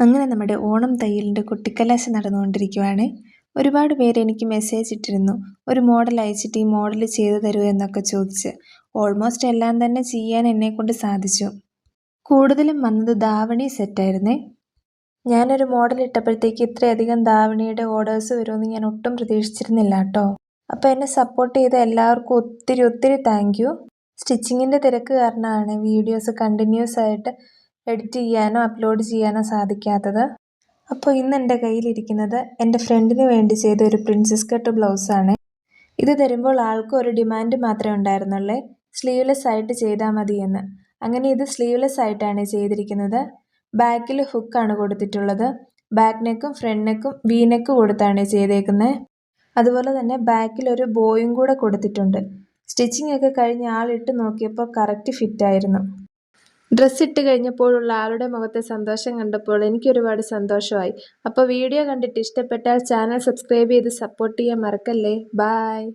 അങ്ങനെ നമ്മുടെ ഓണം തയ്യലിൻ്റെ കുട്ടിക്കലാശം നടന്നുകൊണ്ടിരിക്കുവാണ്. ഒരുപാട് പേര് എനിക്ക് മെസ്സേജ് ഇട്ടിരുന്നു, ഒരു മോഡൽ അയച്ചിട്ട് ഈ മോഡൽ ചെയ്തു തരുമോ എന്നൊക്കെ ചോദിച്ച്. ഓൾമോസ്റ്റ് എല്ലാം തന്നെ ചെയ്യാൻ എന്നെക്കൊണ്ട് സാധിച്ചു. കൂടുതലും വന്നത് ധാവണി സെറ്റായിരുന്നേ. ഞാനൊരു മോഡൽ ഇട്ടപ്പോഴത്തേക്ക് ഇത്രയധികം ധാവണിയുടെ ഓർഡേഴ്സ് വരുമെന്ന് ഞാൻ ഒട്ടും പ്രതീക്ഷിച്ചിരുന്നില്ല കേട്ടോ. അപ്പോൾ എന്നെ സപ്പോർട്ട് ചെയ്ത എല്ലാവർക്കും ഒത്തിരി ഒത്തിരി താങ്ക് യു. സ്റ്റിച്ചിങ്ങിൻ്റെ തിരക്ക് കാരണമാണ് വീഡിയോസ് കണ്ടിന്യൂസ് ആയിട്ട് എഡിറ്റ് ചെയ്യാനോ അപ്ലോഡ് ചെയ്യാനോ സാധിക്കാത്തത്. അപ്പോൾ ഇന്ന് എൻ്റെ കയ്യിലിരിക്കുന്നത് എൻ്റെ ഫ്രണ്ടിന് വേണ്ടി ചെയ്ത ഒരു പ്രിൻസസ് കട്ട് ബ്ലൗസാണ്. ഇത് തരുമ്പോൾ ആൾക്കും ഒരു ഡിമാൻഡ് മാത്രമേ ഉണ്ടായിരുന്നുള്ളേ, സ്ലീവ്ലെസ് ആയിട്ട് ചെയ്താൽ മതിയെന്ന്. അങ്ങനെ ഇത് സ്ലീവ്ലെസ് ആയിട്ടാണ് ചെയ്തിരിക്കുന്നത്. ബാക്കിൽ ഹുക്കാണ് കൊടുത്തിട്ടുള്ളത്. ബാക്ക് നെക്കും ഫ്രണ്ട് നെക്കും വി നെക്ക് കൊടുത്താണ് ചെയ്തേക്കുന്നത്. അതുപോലെ തന്നെ ബാക്കിൽ ഒരു ബോയും കൂടെ കൊടുത്തിട്ടുണ്ട്. സ്റ്റിച്ചിങ് ഒക്കെ കഴിഞ്ഞ് ആളിട്ട് നോക്കിയപ്പോൾ കറക്റ്റ് ഫിറ്റായിരുന്നു. ഡ്രസ്സ് ഇട്ട് കഴിഞ്ഞപ്പോഴുള്ള ആളുടെ മുഖത്തെ സന്തോഷം കണ്ടപ്പോൾ എനിക്കൊരുപാട് സന്തോഷമായി. അപ്പോൾ വീഡിയോ കണ്ടിട്ട് ഇഷ്ടപ്പെട്ടാൽ ചാനൽ സബ്സ്ക്രൈബ് ചെയ്ത് സപ്പോർട്ട് ചെയ്യാൻ മറക്കല്ലേ. ബായ്.